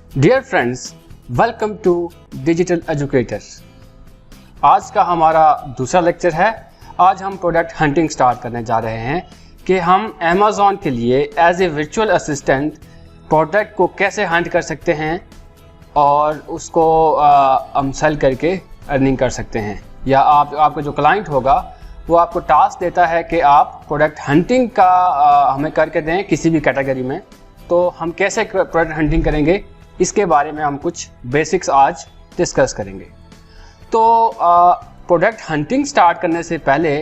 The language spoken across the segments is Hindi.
Dear friends, welcome to digital educator. आज का हमारा दूसरा लेक्चर है। आज हम प्रोडक्ट हंटिंग स्टार्ट करने जा रहे हैं कि हम अमेज़ॉन के लिए as a virtual assistant product को कैसे हंट कर सकते हैं और उसको हम सेल करके अर्निंग कर सकते हैं। या आपका जो क्लाइंट होगा वो आपको टास्क देता है कि आप प्रोडक्ट हंटिंग का हमें करके दें किसी भी कैटेगरी में, तो हम कैसे प्रोडक्ट हंटिंग करेंगे इसके बारे में हम कुछ बेसिक्स आज डिस्कस करेंगे। तो प्रोडक्ट हंटिंग स्टार्ट करने से पहले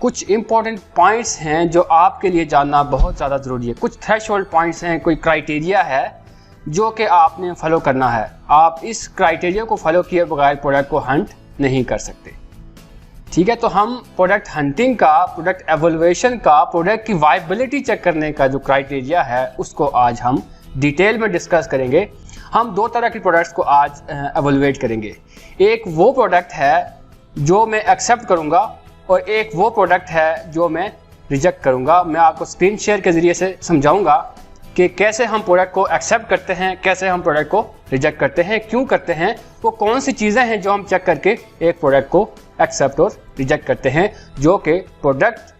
कुछ इम्पॉर्टेंट पॉइंट्स हैं जो आपके लिए जानना बहुत ज़्यादा ज़रूरी है। कुछ थ्रेशोल्ड पॉइंट्स हैं, कोई क्राइटेरिया है जो कि आपने फॉलो करना है। आप इस क्राइटेरिया को फॉलो किए बगैर प्रोडक्ट को हंट नहीं कर सकते। ठीक है, तो हम प्रोडक्ट हंटिंग का, प्रोडक्ट एवोल्यूशन का, प्रोडक्ट की वायबिलिटी चेक करने का जो क्राइटेरिया है उसको आज हम डिटेल में डिस्कस करेंगे। हम दो तरह के प्रोडक्ट्स को आज एवोल्यूएट करेंगे। एक वो प्रोडक्ट है जो मैं एक्सेप्ट करूंगा और एक वो प्रोडक्ट है जो मैं रिजेक्ट करूंगा। मैं आपको स्क्रीन शेयर के ज़रिए से समझाऊंगा कि कैसे हम प्रोडक्ट को एक्सेप्ट करते हैं, कैसे हम प्रोडक्ट को रिजेक्ट करते हैं, क्यों करते हैं, वो कौन सी चीज़ें हैं जो हम चेक करके एक प्रोडक्ट को एक्सेप्ट और रिजेक्ट करते हैं, जो कि प्रोडक्ट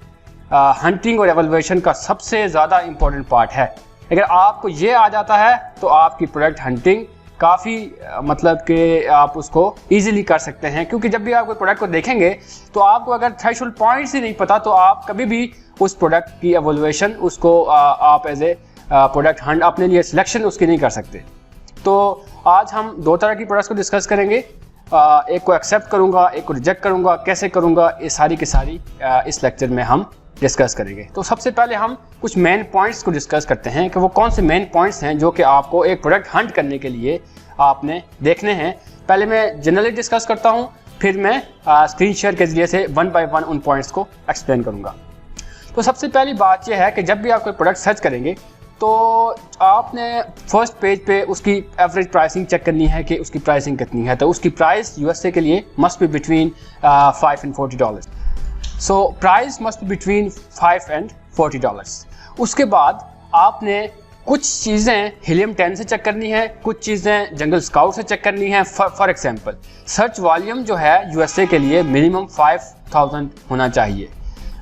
हंटिंग और एवोल्यूशन का सबसे ज़्यादा इम्पोर्टेंट पार्ट है। अगर आपको ये आ जाता है तो आपकी प्रोडक्ट हंटिंग काफ़ी मतलब कि आप उसको इजीली कर सकते हैं, क्योंकि जब भी आप कोई प्रोडक्ट को देखेंगे तो आपको अगर थ्रेशोल्ड पॉइंट्स ही नहीं पता तो आप कभी भी उस प्रोडक्ट की एवोल्यूशन उसको आप एज ए प्रोडक्ट हंट अपने लिए सिलेक्शन उसकी नहीं कर सकते। तो आज हम दो तरह की प्रोडक्ट्स को डिस्कस करेंगे। एक को एक्सेप्ट करूँगा, एक को रिजेक्ट करूँगा। कैसे करूँगा ये सारी की सारी इस लेक्चर में हम डिस्कस करेंगे। तो सबसे पहले हम कुछ मेन पॉइंट्स को डिस्कस करते हैं कि वो कौन से मेन पॉइंट्स हैं जो कि आपको एक प्रोडक्ट हंट करने के लिए आपने देखने हैं। पहले मैं जनरली डिस्कस करता हूं, फिर मैं स्क्रीन शेयर के जरिए से वन बाय वन उन पॉइंट्स को एक्सप्लेन करूंगा। तो सबसे पहली बात यह है कि जब भी आप कोई प्रोडक्ट सर्च करेंगे तो आपने फर्स्ट पेज पे उसकी एवरेज प्राइसिंग चेक करनी है कि उसकी प्राइसिंग कितनी है। तो उसकी प्राइस यूएसए के लिए must be between $5 and $40। So price must between $5 and $40। उसके बाद आपने कुछ चीज़ें हीलियम 10 से चेक करनी है, कुछ चीज़ें जंगल स्काउट से चेक करनी है। फॉर एग्जांपल सर्च वॉल्यूम जो है यूएसए के लिए मिनिमम 5000 होना चाहिए।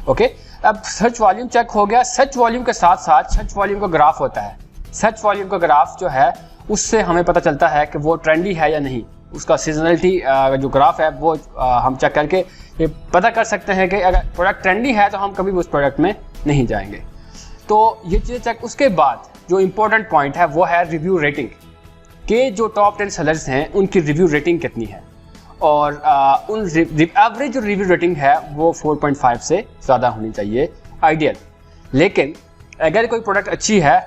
ओके, अब सर्च वॉल्यूम चेक हो गया। सर्च वॉल्यूम के साथ साथ सर्च वॉल्यूम का ग्राफ होता है। सर्च वॉल्यूम का ग्राफ जो है उससे हमें पता चलता है कि वो ट्रेंडी है या नहीं। उसका सीजनलिटी जो ग्राफ है वो हम चेक करके ये पता कर सकते हैं कि अगर प्रोडक्ट ट्रेंडी है तो हम कभी भी उस प्रोडक्ट में नहीं जाएंगे। तो ये चीज़ें चेक। उसके बाद जो इम्पोर्टेंट पॉइंट है वो है रिव्यू रेटिंग के जो टॉप 10 सेलर्स हैं उनकी रिव्यू रेटिंग कितनी है, और उन एवरेज जो रिव्यू रेटिंग है वो 4.5 से ज़्यादा होनी चाहिए आइडियल। लेकिन अगर कोई प्रोडक्ट अच्छी है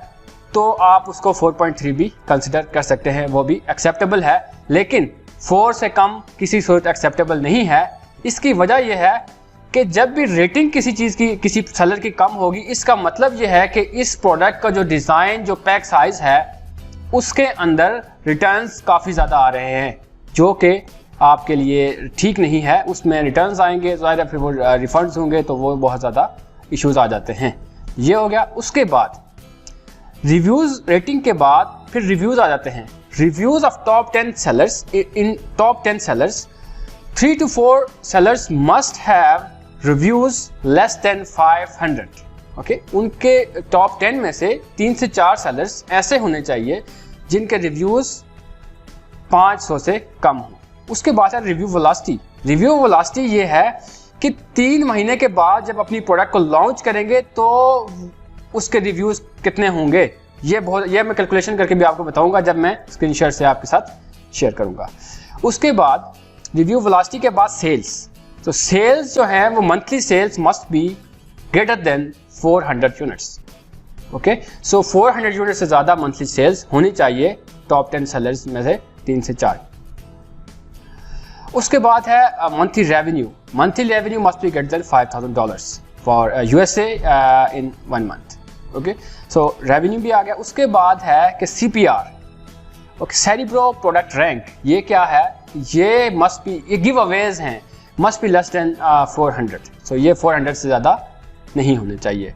तो आप उसको 4.3 भी कंसिडर कर सकते हैं, वो भी एक्सेप्टेबल है। लेकिन 4 से कम किसी सूरत एक्सेप्टेबल नहीं है। इसकी वजह यह है कि जब भी रेटिंग किसी चीज़ की, किसी सेलर की कम होगी, इसका मतलब यह है कि इस प्रोडक्ट का जो डिज़ाइन, जो पैक साइज़ है उसके अंदर रिटर्न्स काफ़ी ज़्यादा आ रहे हैं, जो कि आपके लिए ठीक नहीं है। उसमें रिटर्न्स आएंगे, ज़ाहिर फिर वो रिफंड्स होंगे, तो वो बहुत ज़्यादा इश्यूज़ आ जाते हैं। ये हो गया। उसके बाद रिव्यूज़, रेटिंग के बाद फिर रिव्यूज़ आ जाते हैं। Reviews of top 10 sellers. In top 10 sellers 3 to 4 sellers must have reviews less than 500। Okay, उनके टॉप 10 में से 3 से 4 सेलर्स ऐसे होने चाहिए जिनके रिव्यूज़ 500 से कम हो। उसके बाद है रिव्यू वेलोसिटी। रिव्यू वेलोसिटी ये है कि 3 महीने के बाद जब अपनी प्रोडक्ट को लॉन्च करेंगे तो उसके रिव्यूज़ कितने होंगे। ये मैं कैलकुलेशन करके भी आपको बताऊंगा जब मैं स्क्रीन शेयर से आपके साथ शेयर करूंगा। उसके बाद रिव्यू वेलोसिटी के बाद सेल्स। तो सेल्स जो है वो monthly sales must be greater than 400 units. Okay, so 400 unit से ज़्यादा मंथली सेल्स होनी चाहिए टॉप 10 सेलर्स में से 3 से 4। उसके बाद है monthly revenue. Monthly revenue must be greater then $5000 for USA in 1 month. Okay, so revenue भी आ गया। उसके बाद है कि CPR. Okay, cerebro product rank. ये क्या है? ये मस्ट बी, ये गिव अवेज हैं, मस्ट बी लेस देन 400। सो ये 400 से ज़्यादा नहीं होने चाहिए।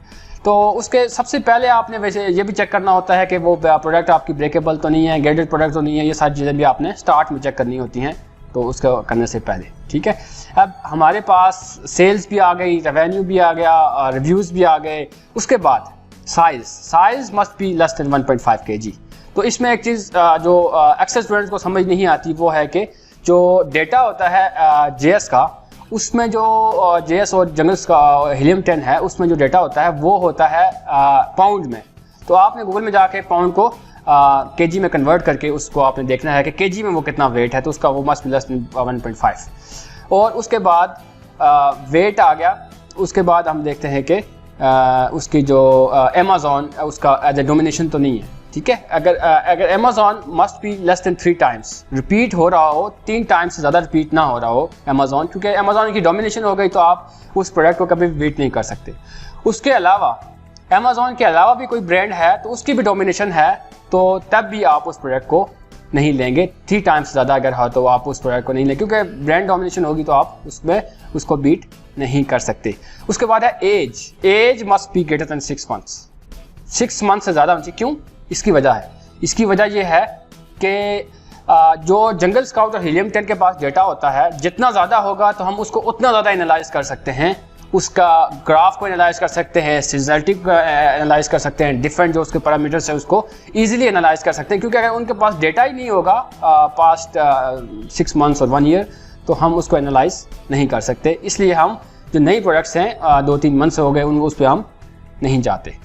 तो उसके सबसे पहले आपने वैसे ये भी चेक करना होता है कि वो प्रोडक्ट आपकी ब्रेकेबल तो नहीं है, ग्रेडेड प्रोडक्ट तो नहीं है। ये सारी चीज़ें भी आपने स्टार्ट में चेक करनी होती हैं, तो उसको करने से पहले। ठीक है, अब हमारे पास सेल्स भी आ गई, रेवेन्यू भी आ गया, रिव्यूज़ भी आ गए। उसके बाद size must be less than 1.5 kg। तो इसमें एक चीज़ जो एक्सेस स्टूडेंट्स को समझ नहीं आती वो है कि जो डेटा होता है जेएस का, उसमें जो जेएस और जंगल्स का हीलियम 10 है, उसमें जो डेटा होता है वो होता है पाउंड में। तो आपने गूगल में जाके पाउंड को केजी में कन्वर्ट करके उसको आपने देखना है कि केजी में वो कितना वेट है, तो उसका वो मस्ट बी लेस देन 1.5। और उसके बाद वेट आ गया। उसके बाद हम देखते हैं कि उसकी जो अमेज़ॉन उसका एज ए डोमिनेशन तो नहीं है। ठीक है, अगर Amazon must be less than 3 times, repeat हो रहा हो 3 टाइम्स से ज़्यादा रिपीट ना हो रहा हो अमेज़ॉन, क्योंकि अमेज़ॉन की डोमिनेशन हो गई तो आप उस प्रोडक्ट को कभी बीट नहीं कर सकते। उसके अलावा अमेज़ॉन के अलावा भी कोई ब्रांड है तो उसकी भी डोमिनेशन है, तो तब भी आप उस प्रोडक्ट को नहीं लेंगे। 3 टाइम्स ज़्यादा अगर हो तो आप उस प्रोडक्ट को नहीं लेंगे, क्योंकि ब्रांड डोमिनेशन होगी तो आप उसमें उसको बीट नहीं कर सकते। उसके बाद है age must be greater than 6 months. 6 month से ज़्यादा होनी चाहिए। क्यों? इसकी वजह है, इसकी वजह यह है कि जो जंगल स्काउट और हीलियम 10 के पास डेटा होता है, जितना ज़्यादा होगा तो हम उसको उतना ज़्यादा एनालाइज कर सकते हैं, उसका ग्राफ को एनालाइज कर सकते हैं, सीजनलिटी को एनालाइज कर सकते हैं, डिफरेंट जो उसके पैरामीटर्स है उसको ईजिली एनालाइज कर सकते हैं। क्योंकि अगर उनके पास डेटा ही नहीं होगा पास्ट 6 मंथ्स और 1 ईयर, तो हम उसको एनालाइज नहीं कर सकते। इसलिए हम जो नई प्रोडक्ट्स हैं 2-3 मंथ से हो गए उस पर हम नहीं जाते।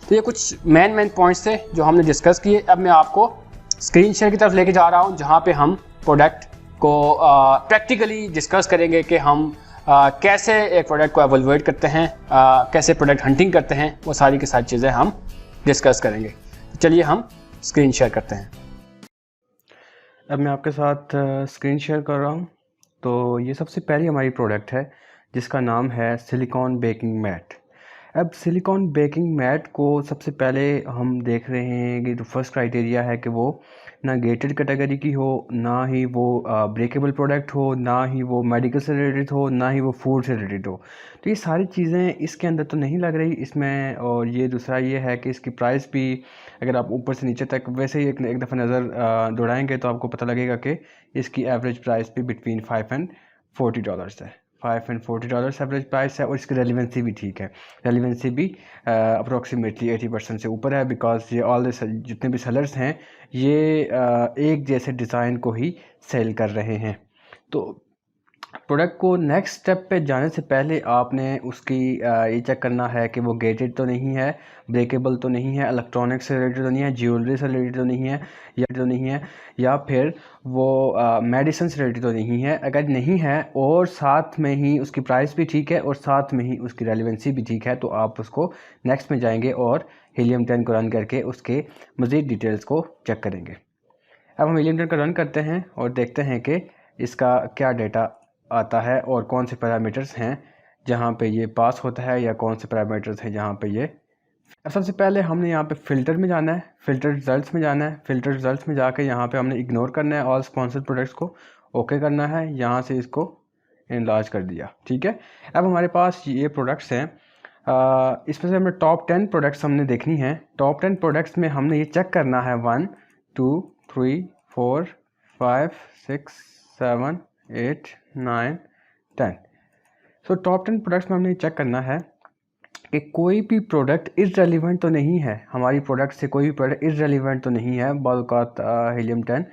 तो ये कुछ मेन पॉइंट्स थे जो हमने डिस्कस किए। अब मैं आपको स्क्रीन शेयर की तरफ लेके जा रहा हूँ, जहाँ पे हम प्रोडक्ट को प्रैक्टिकली डिस्कस करेंगे कि हम कैसे एक प्रोडक्ट को एवलुएट करते हैं, कैसे प्रोडक्ट हंटिंग करते हैं, वो सारी की सारी चीज़ें हम डिस्कस करेंगे। तो चलिए हम स्क्रीन शेयर करते हैं। अब मैं आपके साथ स्क्रीन शेयर कर रहा हूँ। तो ये सबसे पहली हमारी प्रोडक्ट है जिसका नाम है सिलिकॉन बेकिंग मैट। अब सिलिकॉन बेकिंग मैट को सबसे पहले हम देख रहे हैं कि जो फर्स्ट क्राइटेरिया है कि वो ना गेटेड कैटेगरी की हो, ना ही वो ब्रेकेबल प्रोडक्ट हो, ना ही वो मेडिकल से रिलेटेड हो, ना ही वो फूड से रिलेटेड हो। तो ये सारी चीज़ें इसके अंदर तो नहीं लग रही इसमें। और ये दूसरा ये है कि इसकी प्राइस भी अगर आप ऊपर से नीचे तक वैसे ही एक दफ़ा नज़र दौड़ाएंगे तो आपको पता लगेगा कि इसकी एवरेज प्राइस भी बिटवीन $5 and $40 है। $5 and $40 एवरेज प्राइस है। और इसकी रेलिवेंसी भी ठीक है, रेलिवेंसी भी अप्रोक्सीमेटली 80% से ऊपर है, बिकॉज ये ऑल जितने भी सेलर्स हैं ये एक जैसे डिज़ाइन को ही सेल कर रहे हैं। तो प्रोडक्ट को नेक्स्ट स्टेप पे जाने से पहले आपने उसकी ये चेक करना है कि वो गेटेड तो नहीं है, ब्रेकेबल तो नहीं है, इलेक्ट्रॉनिक्स से रिलेटेड तो नहीं है, ज्वेलरी से रिलेटेड तो नहीं है, या फिर वो मेडिसिन से रिलेटेड तो नहीं है। अगर नहीं है और साथ में ही उसकी प्राइस भी ठीक है और साथ में ही उसकी रेलिवेंसी भी ठीक है, तो आप उसको नेक्स्ट में जाएंगे और हीलियम 10 को रन करके उसके मज़ीद डिटेल्स को चेक करेंगे। अब हम हीलियम 10 को रन करते हैं और देखते हैं कि इसका क्या डेटा आता है और कौन से पैरामीटर्स हैं जहाँ पे ये पास होता है, या कौन से पैरामीटर्स हैं जहाँ पे ये। अब सबसे पहले हमने यहाँ पे फ़िल्टर में जाना है, फ़िल्टर रिजल्ट्स में जाना है। फ़िल्टर रिजल्ट्स में जाके यहाँ पे हमने इग्नोर करना है ऑल स्पॉन्सर्ड प्रोडक्ट्स को, ओके करना है। यहाँ से इसको इनलार्ज कर दिया, ठीक है। अब हमारे पास ये प्रोडक्ट्स हैं, इसमें से हमें टॉप 10 प्रोडक्ट्स हमने देखनी है। टॉप 10 प्रोडक्ट्स में हमने ये चेक करना है 1 2 3 4 5 6 7 8 9 10। सो टॉप 10 प्रोडक्ट्स में हमने चेक करना है कि कोई भी प्रोडक्ट इररेलेवेंट तो नहीं है, हमारी प्रोडक्ट से कोई भी प्रोडक्ट इररेलेवेंट तो नहीं है बालकात हीलियम 10,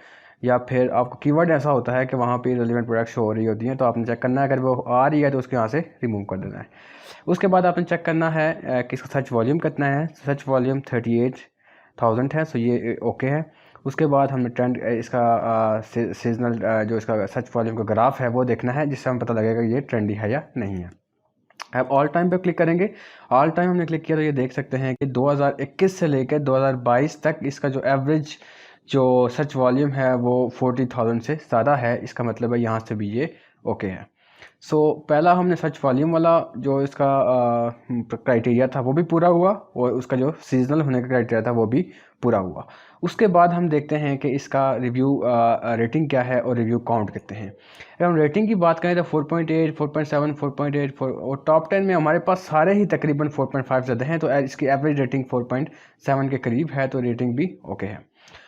या फिर आपको कीवर्ड ऐसा होता है कि वहाँ पे इररेलेवेंट प्रोडक्ट शो हो रही होती हैं, तो आपने चेक करना है। अगर वो आ रही है तो उसको यहाँ से रिमूव कर देना है। उसके बाद आपने चेक करना है कि इसका सर्च वॉल्यूम कितना है। सर्च वॉल्यूम 38,000 है, सो ये ओके है। उसके बाद हमें ट्रेंड इसका सीजनल जो इसका सर्च वॉल्यूम का ग्राफ है वो देखना है, जिससे हमें पता लगेगा ये ट्रेंडी है या नहीं है। अब ऑल टाइम पे क्लिक करेंगे। ऑल टाइम हमने क्लिक किया तो ये देख सकते हैं कि 2021 से लेकर 2022 तक इसका जो एवरेज जो सर्च वॉल्यूम है वो 40,000 से ज़्यादा है। इसका मतलब है यहाँ से भी ये ओके है। सो पहला हमने सर्च वॉल्यूम वाला जो इसका क्राइटेरिया था वो भी पूरा हुआ, और उसका जो सीजनल होने का क्राइटेरिया था वो भी पूरा हुआ। उसके बाद हम देखते हैं कि इसका रिव्यू रेटिंग क्या है और रिव्यू काउंट कितने हैं। अगर हम रेटिंग की बात करें तो 4.8, 4.7, 4.8 और टॉप 10 में हमारे पास सारे ही तकरीबन 4.5 ज़्यादा हैं, तो इसकी एवरेज रेटिंग 4.7 के करीब है, तो रेटिंग भी ओके है।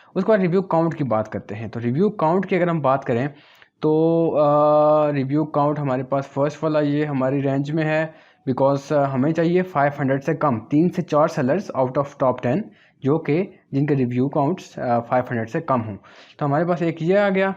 उसके बाद रिव्यू काउंट की बात करते हैं। तो रिव्यू काउंट की अगर हम बात करें तो रिव्यू काउंट हमारे पास फर्स्ट वाला ये हमारी रेंज में है, बिकॉज हमें चाहिए 500 से कम, 3 से 4 सेलर्स आउट ऑफ टॉप 10 जो कि जिनके रिव्यू काउंट्स 500 से कम हों। तो हमारे पास एक ये आ गया,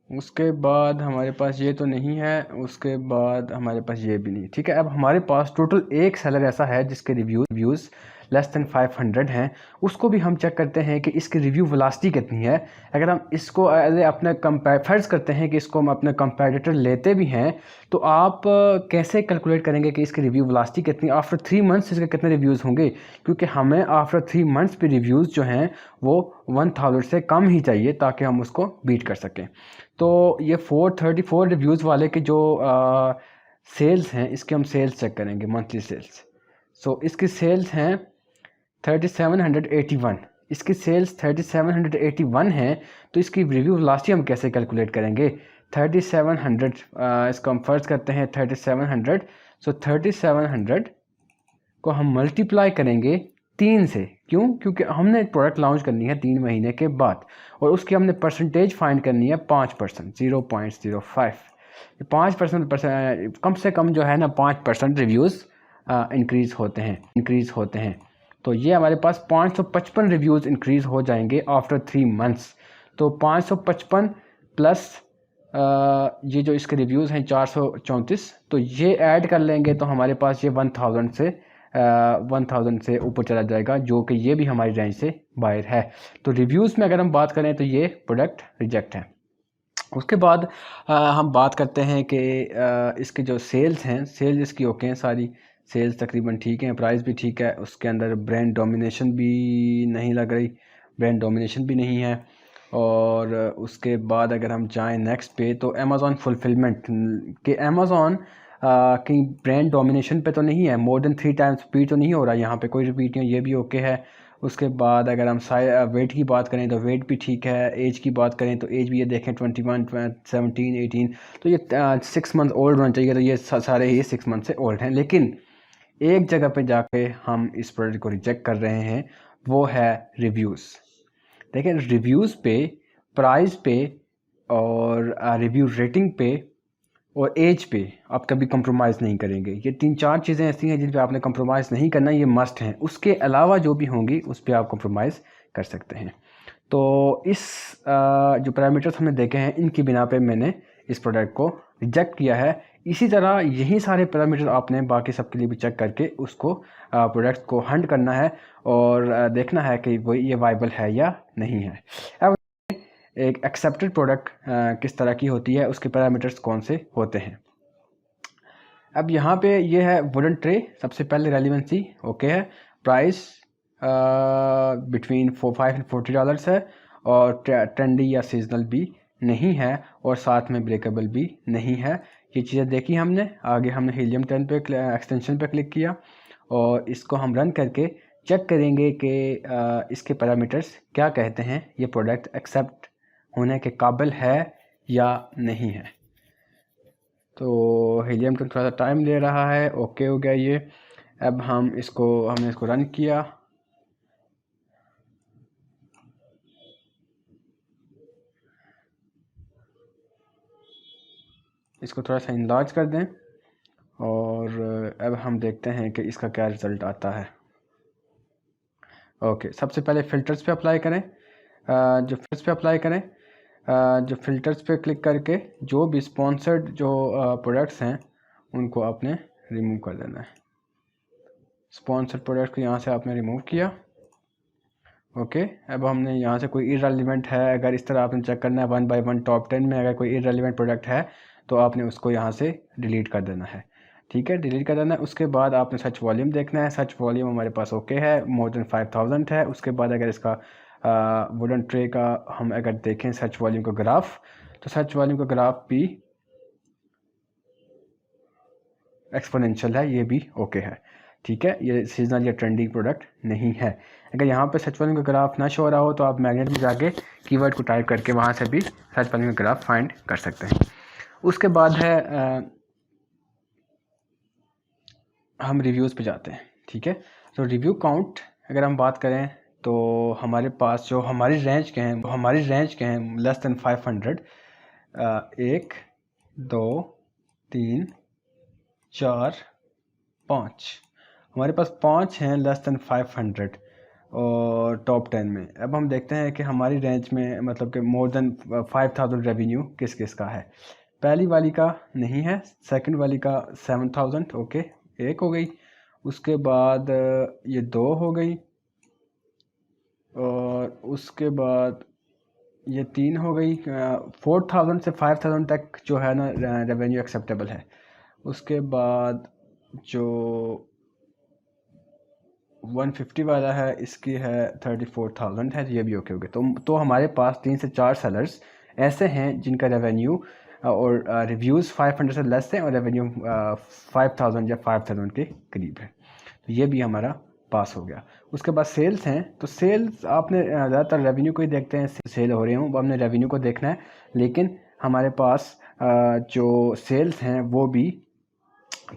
उसके बाद हमारे पास ये तो नहीं है, उसके बाद हमारे पास ये भी नहीं। ठीक है, अब हमारे पास टोटल एक सेलर ऐसा है जिसके रिव्यूज़ लेस दैन 500 हैं। उसको भी हम चेक करते हैं कि इसकी रिव्यू वेलोसिटी कितनी है। अगर हम इसको अपने फर्ज़ करते हैं कि इसको हम अपने कंपेटिटर लेते भी हैं, तो आप कैसे कैलकुलेट करेंगे कि इसकी रिव्यू वेलोसिटी कितनी, आफ्टर 3 मंथ्स इसके कितने रिव्यूज़ होंगे, क्योंकि हमें आफ्टर 3 मंथ्स पे रिव्यूज़ जो हैं वो 1000 से कम ही चाहिए ताकि हम उसको बीट कर सकें। तो ये 434 रिव्यूज़ वाले के जो सेल्स हैं, इसके हम सेल्स चेक करेंगे, मंथली सेल्स। सो इसकी सेल्स हैं 3781, इसकी सेल्स 3781 हैं, तो इसकी रिव्यू वेलोसिटी हम कैसे कैलकुलेट करेंगे। 3700 इसको हम फर्ज करते हैं 3700, सो 3700 को हम मल्टीप्लाई करेंगे 3 से। क्यों? क्योंकि हमने प्रोडक्ट लॉन्च करनी है 3 महीने के बाद, और उसकी हमने परसेंटेज फाइंड करनी है 5%, 0.05। 5% कम से कम जो है ना 5% रिव्यूज़ इंक्रीज़ होते हैं। तो ये हमारे पास 555 रिव्यूज़ इंक्रीज़ हो जाएंगे आफ्टर 3 मंथ्स। तो 555 प्लस ये जो इसके रिव्यूज़ हैं 434, तो ये ऐड कर लेंगे तो हमारे पास ये 1000 से ऊपर चला जाएगा, जो कि ये भी हमारी रेंज से बाहर है। तो रिव्यूज़ में अगर हम बात करें तो ये प्रोडक्ट रिजेक्ट है। उसके बाद हम बात करते हैं कि इसके जो सेल्स हैं, सेल्स इसकी ओके हैं, सारी सेल्स तकरीबन ठीक हैं, प्राइस भी ठीक है, उसके अंदर ब्रांड डोमिनेशन भी नहीं लग रही, ब्रांड डोमिनेशन भी नहीं है। और उसके बाद अगर हम जाएं नेक्स्ट पे तो अमेज़ॉन फुलफिलमेंट के अमेज़ॉन की ब्रांड डोमिनेशन पे तो नहीं है, मोर देन 3 टाइम्स रिपीट तो नहीं हो रहा, यहाँ पे कोई रिपीट नहीं है, ये भी ओके है। उसके बाद अगर हम वेट की बात करें तो वेट भी ठीक है, एज की बात करें तो एज भी ये देखें 21, 17, 18, तो ये 6 मंथ ओल्ड होना चाहिए, तो ये सारे ही 6 मंथ से ओल्ड हैं। लेकिन एक जगह पे जाके हम इस प्रोडक्ट को रिजेक्ट कर रहे हैं, वो है रिव्यूज़। देखें, रिव्यूज़ पे, प्राइस पे और रिव्यू रेटिंग पे और एज पे आप कभी कंप्रोमाइज़ नहीं करेंगे। ये 3-4 चीज़ें ऐसी हैं जिन पे आपने कंप्रोमाइज़ नहीं करना, ये मस्ट हैं। उसके अलावा जो भी होंगी उस पे आप कंप्रोमाइज़ कर सकते हैं। तो इस जो पैरामीटर्स हमने देखे हैं, इनकी बिना पे मैंने इस प्रोडक्ट को रिजेक्ट किया है। इसी तरह यही सारे पैरामीटर आपने बाकी सब के लिए भी चेक करके उसको प्रोडक्ट को हंट करना है और देखना है कि वो ये वाइबल है या नहीं है। अब एक एक्सेप्टेड प्रोडक्ट किस तरह की होती है, उसके पैरामीटर्स कौन से होते हैं। अब यहाँ पे ये है वुडन ट्रे, सबसे पहले रेलिवेंसी ओके है, प्राइस बिटवीन $5 and $40 है, और ट्रेंडी या सीजनल भी नहीं है, और साथ में ब्रेकेबल भी नहीं है। ये चीज़ें देखी हमने। आगे हमने हीलियम 10 पे एक्सटेंशन पे क्लिक किया और इसको हम रन करके चेक करेंगे कि इसके पैरामीटर्स क्या कहते हैं, ये प्रोडक्ट एक्सेप्ट होने के काबिल है या नहीं है। तो हीलियम 10 थोड़ा सा टाइम ले रहा है, ओके हो गया ये। अब हमने इसको रन किया, इसको थोड़ा सा इनलार्ज कर दें और अब हम देखते हैं कि इसका क्या रिज़ल्ट आता है। ओके, सबसे पहले फ़िल्टर्स पे अप्लाई करें। जो फ़िल्टर्स पे क्लिक करके जो भी स्पॉन्सर्ड जो प्रोडक्ट्स हैं उनको आपने रिमूव कर देना है। स्पॉन्सर्ड प्रोडक्ट को यहाँ से आपने रिमूव किया। ओके, अब हमने यहाँ से कोई इररेलेवेंट है, अगर इस तरह आपने चेक करना है 1 by 1 टॉप 10 में अगर कोई इररेलेवेंट प्रोडक्ट है तो आपने उसको यहाँ से डिलीट कर देना है। ठीक है, डिलीट कर देना है। उसके बाद आपने सर्च वॉल्यूम देखना है, सर्च वॉल्यूम हमारे पास ओके है, मोर देन 5000 है। उसके बाद अगर इसका वुडन ट्रे का हम अगर देखें सर्च वॉल्यूम का ग्राफ, तो सर्च वॉल्यूम का ग्राफ भी एक्सपोनेंशियल है, ये भी ओके है। ठीक है, ये सीजनल या ट्रेंडिंग प्रोडक्ट नहीं है। अगर यहाँ पे सर्च वॉल्यूम का ग्राफ ना शो रहा हो तो आप मैग्नेट में जाके कीवर्ड को टाइप करके वहाँ से भी सर्च वॉल्यूम का ग्राफ फाइंड कर सकते हैं। उसके बाद है हम रिव्यूज़ पे जाते हैं। ठीक है, तो रिव्यू काउंट अगर हम बात करें तो हमारे पास जो हमारी रेंज के हैं लेस दैन 500, 1 2 3 4 5, हमारे पास 5 हैं लेस दैन 500 और टॉप 10 में। अब हम देखते हैं कि हमारी रेंज में मतलब कि मोर देन 5000 रेवेन्यू किस किस का है। पहली वाली का नहीं है, सेकंड वाली का 7000, ओके, एक हो गई। उसके बाद ये 2 हो गई और उसके बाद ये 3 हो गई। 4000 से 5000 तक जो है ना रेवेन्यू एक्सेप्टेबल है। उसके बाद जो 150 वाला है इसकी है 34,000 है, ये भी ओके हो गए। तो हमारे पास 3 से 4 सेलर्स ऐसे हैं जिनका रेवेन्यू और रिव्यूज़ 500 से लेस है और रेवेन्यू 5000 या 5000 के करीब है। तो ये भी हमारा पास हो गया। उसके बाद सेल्स हैं, तो सेल्स आपने ज़्यादातर रेवेन्यू को ही देखते हैं, सेल हो रहे हों, वो हमने रेवेन्यू को देखना है। लेकिन हमारे पास जो सेल्स हैं वो भी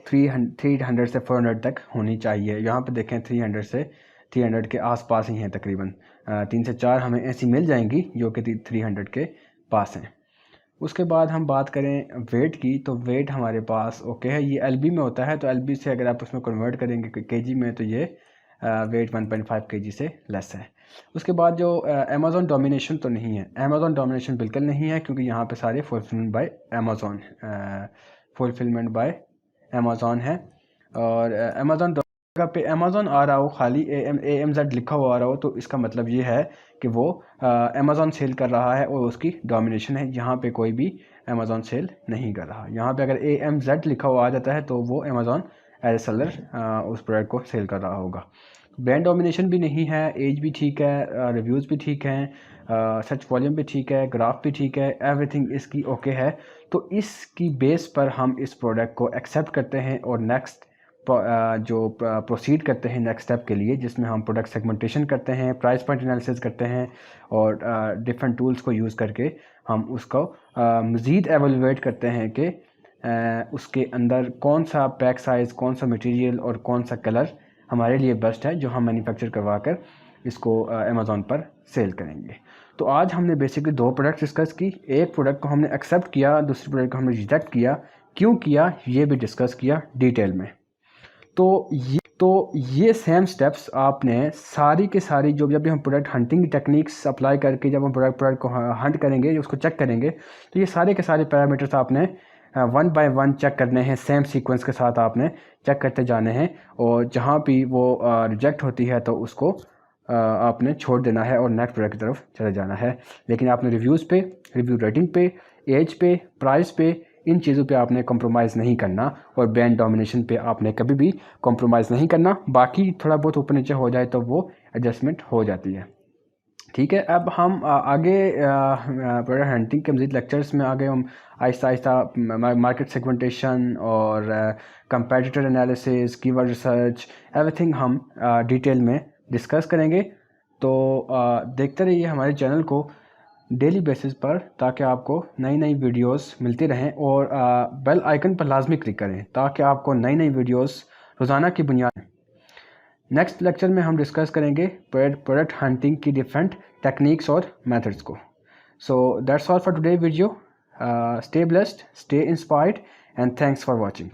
300 से 400 तक होनी चाहिए। यहाँ पे देखें 300 से 300 के आसपास ही हैं तकरीबन। 3 से 4 हमें ऐसी मिल जाएंगी जो कि 300 के पास हैं। उसके बाद हम बात करें वेट की, तो वेट हमारे पास ओके है। ये एलबी में होता है, तो एलबी से अगर आप उसमें कन्वर्ट करेंगे केजी में तो ये वेट 1.5 केजी से लेस है। उसके बाद जो अमेज़ॉन डोमिनेशन तो नहीं है, अमेज़ॉन डोमिनेशन बिल्कुल नहीं है क्योंकि यहाँ पे सारे फुलफिलमेंट बाय अमेज़ॉन है। और अमेज़ॉन जगह पे अमेज़ॉन आ रहा हो, खाली AMZ लिखा हुआ आ रहा हो, तो इसका मतलब ये है कि वो अमेज़ॉन सेल कर रहा है और उसकी डोमिनेशन है। यहाँ पे कोई भी अमेज़ॉन सेल नहीं कर रहा। यहाँ पे अगर AMZ लिखा हुआ आ जाता है तो वो अमेज़ॉन एज ए सेलर उस प्रोडक्ट को सेल कर रहा होगा। ब्रांड डोमिनेशन भी नहीं है, एज भी ठीक है, रिव्यूज़ भी ठीक हैं, सर्च वॉल्यूम भी ठीक है, ग्राफ भी ठीक है, एवरीथिंग इसकी ओके है। तो इसकी बेस पर हम इस प्रोडक्ट को एक्सेप्ट करते हैं और नेक्स्ट जो प्रोसीड करते हैं नेक्स्ट स्टेप के लिए, जिसमें हम प्रोडक्ट सेगमेंटेशन करते हैं, प्राइस पॉइंट एनालिसिस करते हैं और डिफरेंट टूल्स को यूज़ करके हम उसको मज़ीद एवेलुएट करते हैं कि उसके अंदर कौन सा पैक साइज़, कौन सा मटेरियल और कौन सा कलर हमारे लिए बेस्ट है जो हम मैन्युफैक्चर करवा कर इसको अमेज़ॉन पर सेल करेंगे। तो आज हमने बेसिकली 2 प्रोडक्ट डिस्कस की। एक प्रोडक्ट को हमने एक्सेप्ट किया, दूसरे प्रोडक्ट को हमने रिजेक्ट किया, क्यों किया ये भी डिस्कस किया डिटेल में। तो ये सेम स्टेप्स आपने सारी के सारी जब भी हम प्रोडक्ट हंटिंग टेक्निक्स अप्लाई करके जब हम प्रोडक्ट को हंट करेंगे, उसको चेक करेंगे, तो ये सारे के सारे पैरामीटर्स आपने 1 बाय 1 चेक करने हैं। सेम सीक्वेंस के साथ आपने चेक करते जाने हैं और जहाँ भी वो रिजेक्ट होती है तो उसको आपने छोड़ देना है और नेक्स्ट प्रोडक्ट की तरफ चले जाना है। लेकिन आपने रिव्यूज़ पे, रिव्यू रेटिंग पे, एज पे, प्राइस पे, इन चीज़ों पे आपने कॉम्प्रोमाइज़ नहीं करना और ब्रांड डोमिनेशन पे आपने कभी भी कॉम्प्रोमाइज़ नहीं करना। बाकी थोड़ा बहुत ऊपर नीचे हो जाए तो वो एडजस्टमेंट हो जाती है। ठीक है, अब हम आगे प्रोडक्ट हंटिंग के मज़ीद लेक्चर्स में आगे हम आहिस्ता आहिस्ता मार्केट सेगमेंटेशन और competitor analysis, keyword research, everything हम डिटेल में डिस्कस करेंगे। तो देखते रहिए हमारे चैनल को डेली बेसिस पर ताकि आपको नई नई वीडियोस मिलती रहें और बेल आइकन पर लाजमी क्लिक करें ताकि आपको नई नई वीडियोस रोज़ाना की बुनियाद। नेक्स्ट लेक्चर में हम डिस्कस करेंगे प्रोडक्ट हंटिंग की डिफरेंट टेक्निक्स और मेथड्स को। So that's all for today video. Stay blessed, stay inspired and thanks for watching.